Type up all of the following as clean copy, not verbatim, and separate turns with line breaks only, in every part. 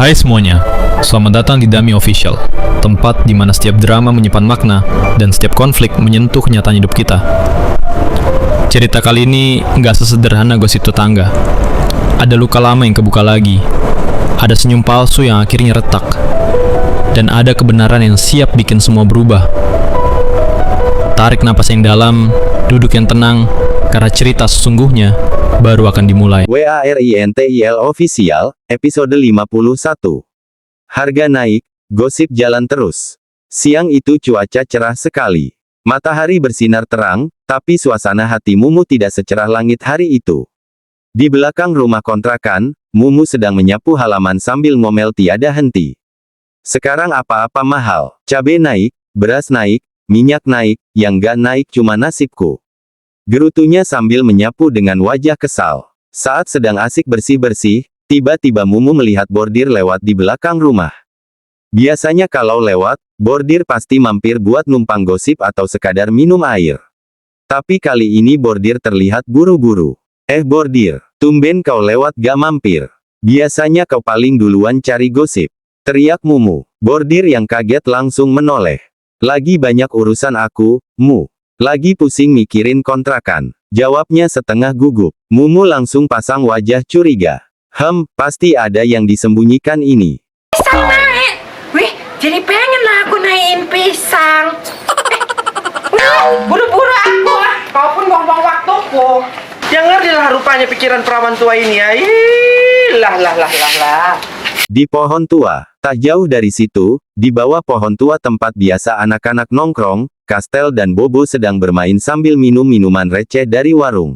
Hai semuanya, selamat datang di Dami Official, tempat di mana setiap drama menyimpan makna dan setiap konflik menyentuh kenyataan hidup kita. Cerita kali ini nggak sesederhana gosip tetangga. Ada luka lama yang kebuka lagi, ada senyum palsu yang akhirnya retak, dan ada kebenaran yang siap bikin semua berubah. Tarik napas yang dalam, duduk yang tenang, karena cerita sesungguhnya baru akan dimulai.
WARINTIL Official, episode 51. Harga naik, gosip jalan terus. Siang itu cuaca cerah sekali. Matahari bersinar terang, tapi suasana hati Mumu tidak secerah langit hari itu. Di belakang rumah kontrakan, Mumu sedang menyapu halaman sambil ngomel tiada henti. Sekarang apa-apa mahal, cabai naik, beras naik, minyak naik, yang gak naik cuma nasibku. Gerutunya sambil menyapu dengan wajah kesal. Saat sedang asik bersih-bersih, tiba-tiba Mumu melihat bordir lewat di belakang rumah. Biasanya kalau lewat, bordir pasti mampir buat numpang gosip atau sekadar minum air. Tapi kali ini bordir terlihat buru-buru. Bordir, tumben kau lewat gak mampir. Biasanya kau paling duluan cari gosip. Teriak Mumu. Bordir yang kaget langsung menoleh. Lagi banyak urusan aku, Mu. Lagi pusing mikirin kontrakan. Jawabnya setengah gugup. Mumu langsung pasang wajah curiga. Pasti ada yang disembunyikan ini.
Pisang naik. Wih, jadi pengen lah aku naikin pisang. Buru-buru aku ah. Kau pun buang-buang waktuku.
Yang ngerti lah rupanya pikiran perawan tua ini ya. Lah.
Di pohon tua, tak jauh dari situ, di bawah pohon tua tempat biasa anak-anak nongkrong, Kastel dan Bobo sedang bermain sambil minum minuman receh dari warung.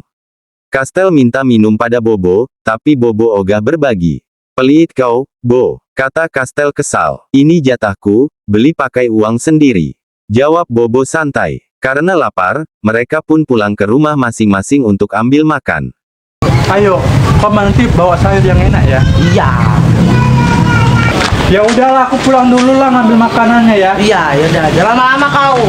Kastel minta minum pada Bobo, tapi Bobo ogah berbagi. Pelit kau, Bo, kata Kastel kesal. Ini jatahku, beli pakai uang sendiri. Jawab Bobo santai. Karena lapar, mereka pun pulang ke rumah masing-masing untuk ambil makan.
Ayo, Paman Tip bawa sayur yang enak ya.
Iya.
Ya udahlah, aku pulang dulu lah ngambil makanannya ya.
Iya, ya udah. Jangan lama kau.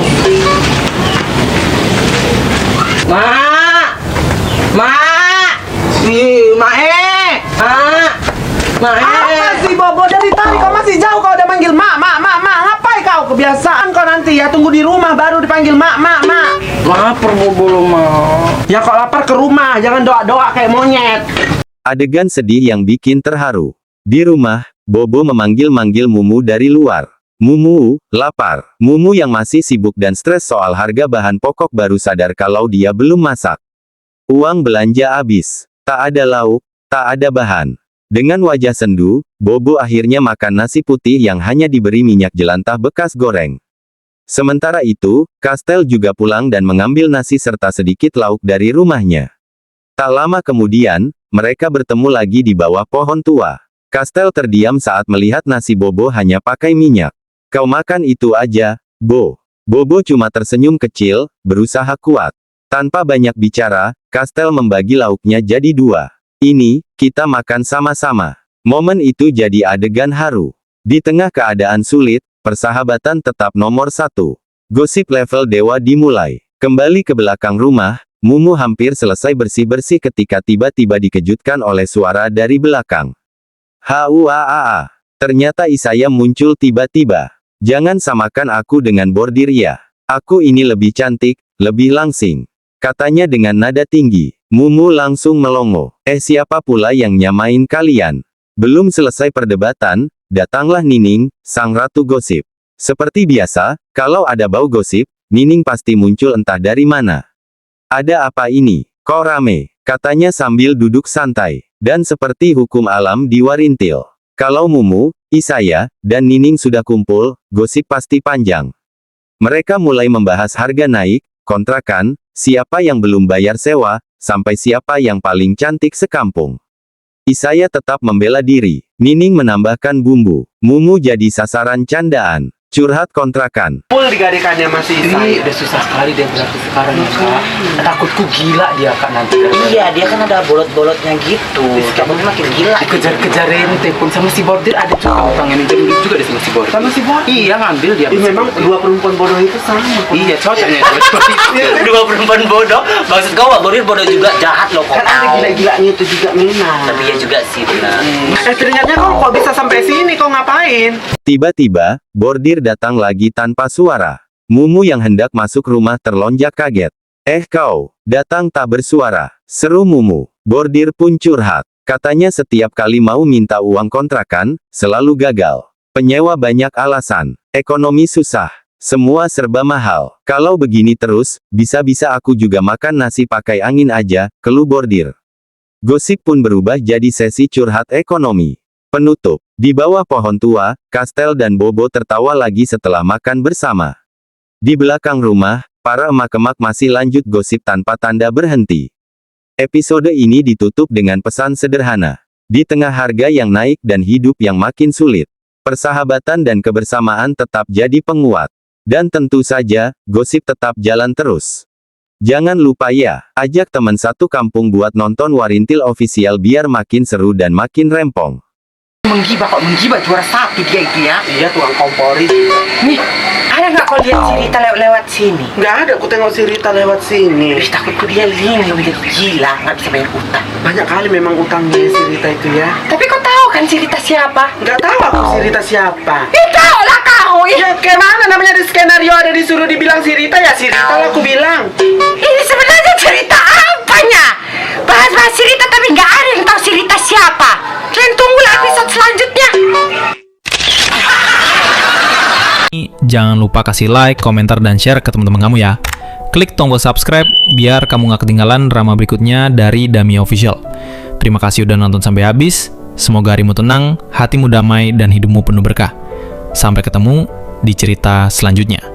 Apa sih Bobo dari tadi kau masih jauh, kau udah manggil mak. Ngapain kau? Kebiasaan kau nanti ya, tunggu di rumah baru dipanggil mak.
Lapar Bobo lo, Mak.
Ya kau lapar ke rumah, jangan doa-doa kayak monyet.
Adegan sedih yang bikin terharu. Di rumah, Bobo memanggil-manggil Mumu dari luar. Mumu, lapar. Mumu yang masih sibuk dan stres soal harga bahan pokok baru sadar kalau dia belum masak. Uang belanja habis. Tak ada lauk, tak ada bahan. Dengan wajah sendu, Bobo akhirnya makan nasi putih yang hanya diberi minyak jelantah bekas goreng. Sementara itu, Kastel juga pulang dan mengambil nasi serta sedikit lauk dari rumahnya. Tak lama kemudian, mereka bertemu lagi di bawah pohon tua. Kastel terdiam saat melihat nasi Bobo hanya pakai minyak. Kau makan itu aja, Bo. Bobo cuma tersenyum kecil, berusaha kuat. Tanpa banyak bicara, Kastel membagi lauknya jadi dua. Ini, kita makan sama-sama. Momen itu jadi adegan haru. Di tengah keadaan sulit, persahabatan tetap nomor satu. Gosip level dewa dimulai. Kembali ke belakang rumah, Mumu hampir selesai bersih-bersih ketika tiba-tiba dikejutkan oleh suara dari belakang. Huaa. Ternyata Isaya muncul tiba-tiba. Jangan samakan aku dengan bordir ya. Aku ini lebih cantik, lebih langsing. Katanya dengan nada tinggi. Mumu langsung melongo. Siapa pula yang nyamain kalian? Belum selesai perdebatan, datanglah Nining, sang ratu gosip. Seperti biasa, kalau ada bau gosip, Nining pasti muncul entah dari mana. Ada apa ini? Kok rame? Katanya sambil duduk santai. Dan seperti hukum alam di Warintil. Kalau Mumu, Isaya, dan Nining sudah kumpul, gosip pasti panjang. Mereka mulai membahas harga naik, kontrakan, siapa yang belum bayar sewa, sampai siapa yang paling cantik sekampung. Isaya tetap membela diri. Nining menambahkan bumbu. Mumu jadi sasaran candaan. Curhat kontrakan.
Full digadekannya masih
Ini udah susah sekali dia berarti sekarang ya kak. Takutku gila dia kak nanti.
Iya, dia kan ada bolot-bolotnya gitu. Kamu makin gila.
Kejar-kejar rente pun sama si bordir ada juga utang yang minjem duit juga deh sama si bordir.
sama si Bordir.
Iya ngambil dia.
Memang dua perempuan bodoh itu sama.
Iya cocoknya.
Dua perempuan bodoh. Maksud kau Wak Bordir bodoh juga jahat loh kok.
Kan ada gila-gilanya itu juga Mina.
Tapi ya juga sih benar.
Ternyata kok bisa sampai sini, kau ngapain?
Tiba-tiba, Bordir datang lagi tanpa suara. Mumu yang hendak masuk rumah terlonjak kaget. Kau, datang tak bersuara, seru Mumu. Bordir pun curhat. Katanya setiap kali mau minta uang kontrakan, selalu gagal. Penyewa banyak alasan, ekonomi susah, semua serba mahal. Kalau begini terus, bisa-bisa aku juga makan nasi pakai angin aja, keluh Bordir. Gosip pun berubah jadi sesi curhat ekonomi. Penutup. Di bawah pohon tua, Kastel dan Bobo tertawa lagi setelah makan bersama. Di belakang rumah, para emak-emak masih lanjut gosip tanpa tanda berhenti. Episode ini ditutup dengan pesan sederhana. Di tengah harga yang naik dan hidup yang makin sulit, persahabatan dan kebersamaan tetap jadi penguat. Dan tentu saja, gosip tetap jalan terus. Jangan lupa ya, ajak teman satu kampung buat nonton Warintil Official biar makin seru dan makin rempong.
Menggibah juara satu dia itu ya.
Iya, tukang kompori.
Nih, ada nggak kau lihat si Rita lewat sini?
Nggak ada, aku tengok si Rita lewat sini.
Ih, takutku dia linglung menjadi gila, nggak bisa bayar utang.
Banyak kali memang utangnya si Rita itu ya.
Tapi kau tahu kan si Rita siapa?
Nggak tahu aku si Rita siapa.
Tahu lah kau.
Ya, kemana namanya di skenario ada disuruh dibilang si Rita, ya si Rita lah aku bilang.
Ini sebenarnya cerita apanya? Bahas-bahas si Rita tapi nggak ada yang tahu si Rita siapa. Kalian tunggulah episode selanjutnya.
Jangan lupa kasih like, komentar, dan share ke teman-teman kamu ya. Klik tombol subscribe biar kamu nggak ketinggalan drama berikutnya dari Dami Official. Terima kasih udah nonton sampai habis. Semoga harimu tenang, hatimu damai, dan hidupmu penuh berkah. Sampai ketemu di cerita selanjutnya.